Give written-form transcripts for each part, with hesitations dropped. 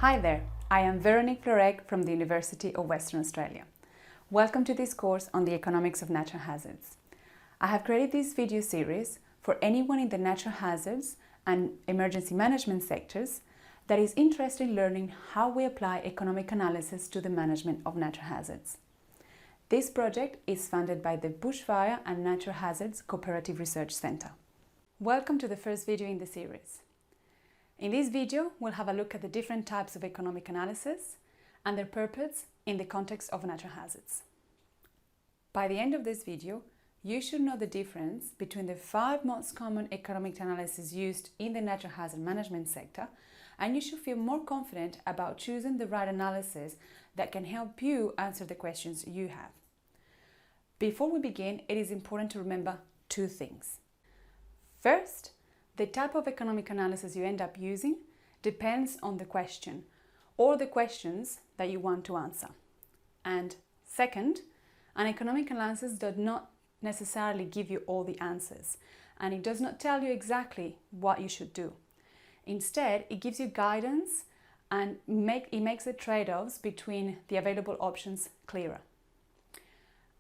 Hi there, I am Veronique Florec from the University of Western Australia. Welcome to this course on the economics of natural hazards. I have created this video series for anyone in the natural hazards and emergency management sectors that is interested in learning how we apply economic analysis to the management of natural hazards. This project is funded by the Bushfire and Natural Hazards Cooperative Research Centre. Welcome to the first video in the series. In this video, we'll have a look at the different types of economic analysis and their purpose in the context of natural hazards. By the end of this video, you should know the difference between the 5 most common economic analyses used in the natural hazard management sector, and you should feel more confident about choosing the right analysis that can help you answer the questions you have. Before we begin, it is important to remember 2 things. First, the type of economic analysis you end up using depends on the question or the questions that you want to answer. And second, an economic analysis does not necessarily give you all the answers, and it does not tell you exactly what you should do. Instead, it gives you guidance and it makes the trade-offs between the available options clearer.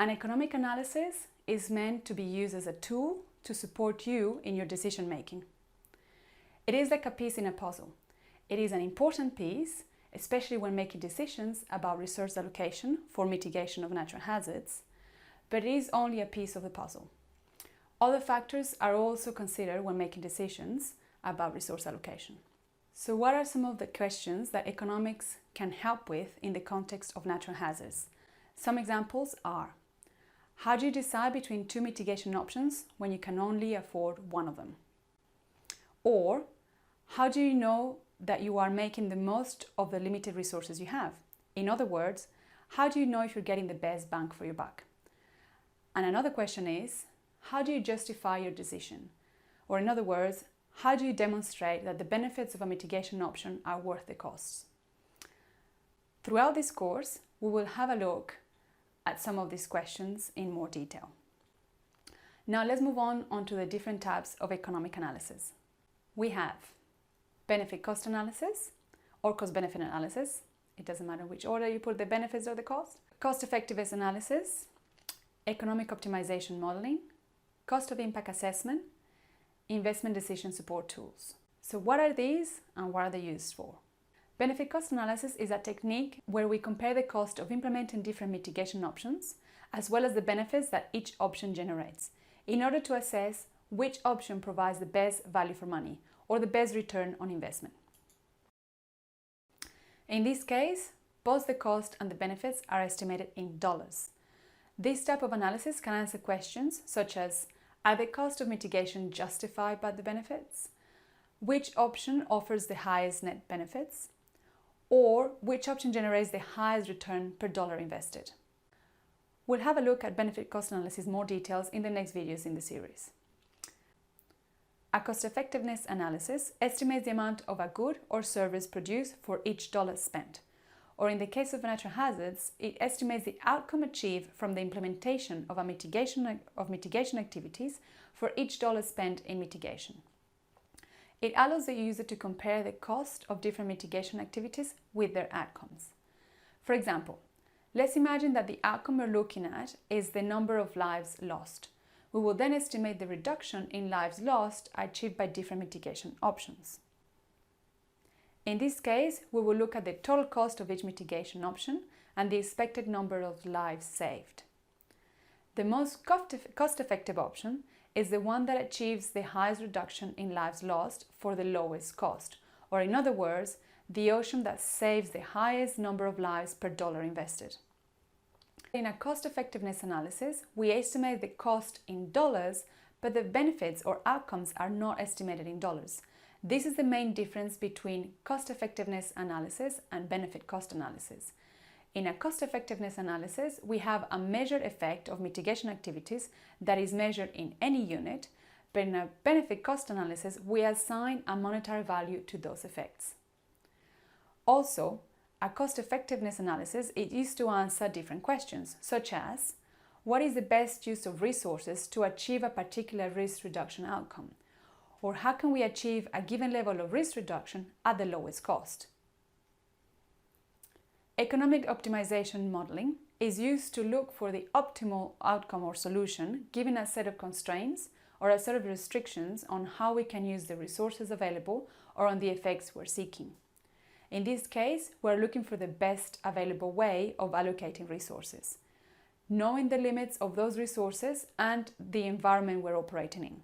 An economic analysis is meant to be used as a tool to support you in your decision making. It is like a piece in a puzzle. It is an important piece, especially when making decisions about resource allocation for mitigation of natural hazards, but it is only a piece of the puzzle. Other factors are also considered when making decisions about resource allocation. So what are some of the questions that economics can help with in the context of natural hazards? Some examples are: how do you decide between 2 mitigation options when you can only afford one of them? Or, how do you know that you are making the most of the limited resources you have? In other words, how do you know if you're getting the best bang for your buck? And another question is, how do you justify your decision? Or in other words, how do you demonstrate that the benefits of a mitigation option are worth the costs? Throughout this course, we will have a look at some of these questions in more detail. Now let's move on to the different types of economic analysis. We have benefit cost analysis or cost benefit analysis. It doesn't matter which order you put the benefits or the cost. Cost effectiveness analysis, economic optimization modeling, cost of impact assessment, investment decision support tools. So what are these and what are they used for? Benefit cost analysis is a technique where we compare the cost of implementing different mitigation options, as well as the benefits that each option generates, in order to assess which option provides the best value for money or the best return on investment. In this case, both the cost and the benefits are estimated in dollars. This type of analysis can answer questions such as: are the cost of mitigation justified by the benefits? Which option offers the highest net benefits? Or which option generates the highest return per dollar invested? We'll have a look at benefit cost analysis more details in the next videos in the series. A cost effectiveness analysis estimates the amount of a good or service produced for each dollar spent. Or in the case of natural hazards, it estimates the outcome achieved from the implementation of mitigation activities for each dollar spent in mitigation. It allows the user to compare the cost of different mitigation activities with their outcomes. For example, let's imagine that the outcome we're looking at is the number of lives lost. We will then estimate the reduction in lives lost achieved by different mitigation options. In this case, we will look at the total cost of each mitigation option and the expected number of lives saved. The most cost-effective option is the one that achieves the highest reduction in lives lost for the lowest cost, or in other words, the option that saves the highest number of lives per dollar invested. In a cost-effectiveness analysis, we estimate the cost in dollars, but the benefits or outcomes are not estimated in dollars. This is the main difference between cost-effectiveness analysis and benefit cost analysis. In a cost-effectiveness analysis, we have a measured effect of mitigation activities that is measured in any unit, but in a benefit cost analysis, we assign a monetary value to those effects. Also, a cost-effectiveness analysis is used to answer different questions, such as: what is the best use of resources to achieve a particular risk reduction outcome? Or how can we achieve a given level of risk reduction at the lowest cost? Economic optimization modeling is used to look for the optimal outcome or solution given a set of constraints or a set of restrictions on how we can use the resources available or on the effects we're seeking. In this case, we're looking for the best available way of allocating resources, knowing the limits of those resources and the environment we're operating in.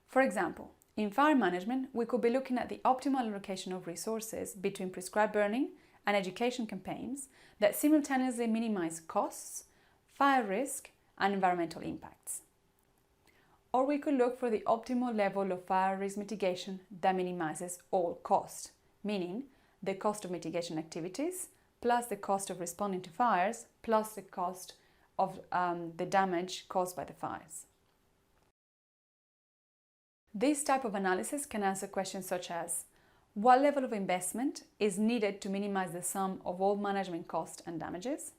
For example, in fire management, we could be looking at the optimal allocation of resources between prescribed burning and education campaigns that simultaneously minimize costs, fire risk, and environmental impacts. Or we could look for the optimal level of fire risk mitigation that minimizes all costs, meaning the cost of mitigation activities, plus the cost of responding to fires, plus the cost of the damage caused by the fires. This type of analysis can answer questions such as, what level of investment is needed to minimize the sum of all management costs and damages?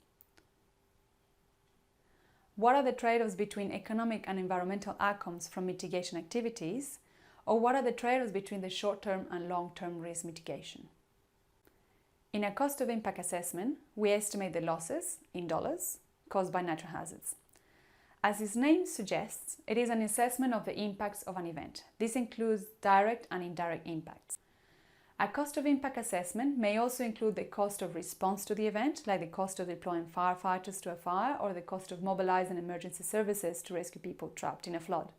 What are the trade-offs between economic and environmental outcomes from mitigation activities? Or what are the trade-offs between the short-term and long-term risk mitigation? In a cost of impact assessment, we estimate the losses, in dollars, caused by natural hazards. As its name suggests, it is an assessment of the impacts of an event. This includes direct and indirect impacts. A cost of impact assessment may also include the cost of response to the event, like the cost of deploying firefighters to a fire or the cost of mobilizing emergency services to rescue people trapped in a flood.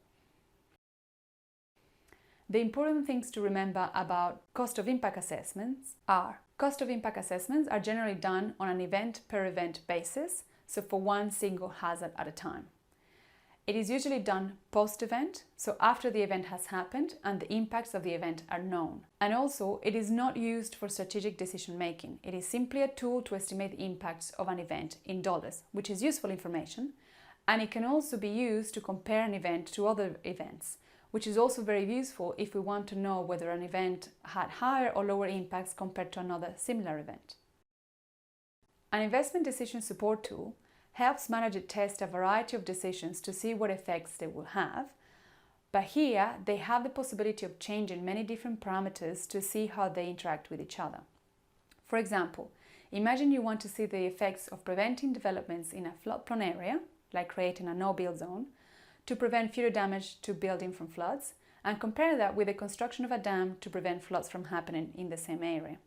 The important things to remember about cost of impact assessments are: cost of impact assessments are generally done on an event per event basis, so for one single hazard at a time. It is usually done post-event, so after the event has happened and the impacts of the event are known. And also, it is not used for strategic decision making. It is simply a tool to estimate the impacts of an event in dollars, which is useful information, and it can also be used to compare an event to other events, which is also very useful if we want to know whether an event had higher or lower impacts compared to another similar event. An investment decision support tool helps managers test a variety of decisions to see what effects they will have, but here they have the possibility of changing many different parameters to see how they interact with each other. For example, imagine you want to see the effects of preventing developments in a flood-prone area, like creating a no-build zone, to prevent future damage to buildings from floods, and compare that with the construction of a dam to prevent floods from happening in the same area.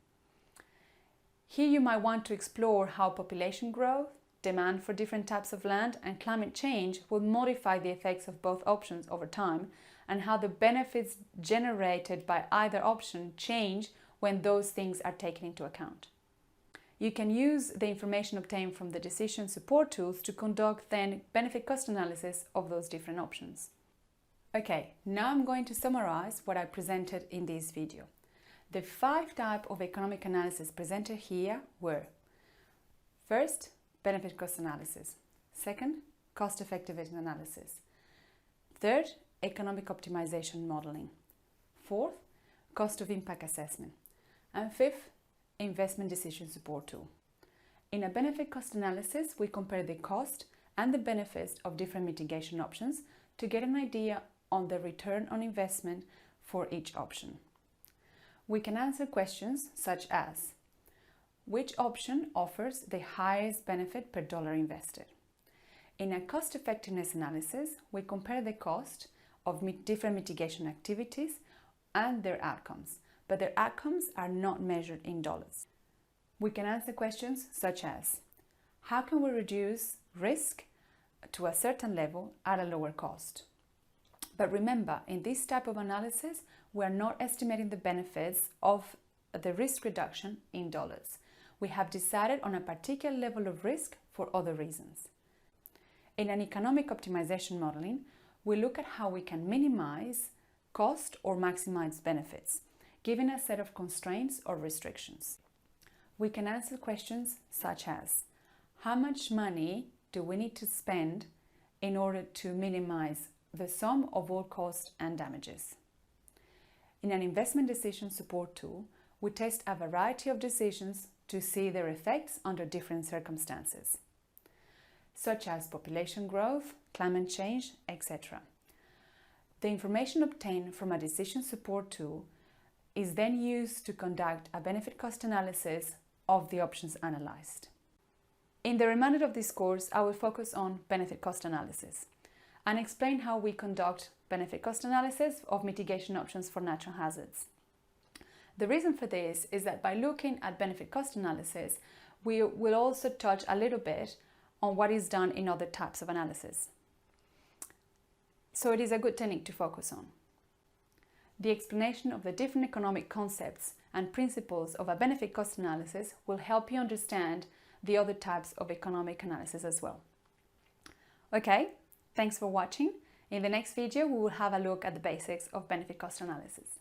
Here you might want to explore how population growth, demand for different types of land, and climate change will modify the effects of both options over time, and how the benefits generated by either option change when those things are taken into account. You can use the information obtained from the decision support tools to conduct then benefit cost analysis of those different options. Okay, now I'm going to summarize what I presented in this video. The 5 types of economic analysis presented here were: first, benefit cost analysis. Second, cost effectiveness analysis. Third, economic optimization modeling. Fourth, cost of impact assessment. And fifth, investment decision support tool. In a benefit cost analysis, we compare the cost and the benefits of different mitigation options to get an idea on the return on investment for each option. We can answer questions such as: which option offers the highest benefit per dollar invested? In a cost effectiveness analysis, we compare the cost of different mitigation activities and their outcomes, but their outcomes are not measured in dollars. We can answer questions such as: how can we reduce risk to a certain level at a lower cost? But remember, in this type of analysis, we are not estimating the benefits of the risk reduction in dollars. We have decided on a particular level of risk for other reasons. In an economic optimization modeling, we look at how we can minimize cost or maximize benefits, given a set of constraints or restrictions. We can answer questions such as: how much money do we need to spend in order to minimize the sum of all costs and damages? In an investment decision support tool, we test a variety of decisions to see their effects under different circumstances, such as population growth, climate change, etc. The information obtained from a decision support tool is then used to conduct a benefit cost analysis of the options analysed. In the remainder of this course, I will focus on benefit cost analysis and explain how we conduct benefit cost analysis of mitigation options for natural hazards. The reason for this is that by looking at benefit cost analysis, we will also touch a little bit on what is done in other types of analysis. So it is a good technique to focus on. The explanation of the different economic concepts and principles of a benefit cost analysis will help you understand the other types of economic analysis as well. Okay, thanks for watching. In the next video, we will have a look at the basics of benefit cost analysis.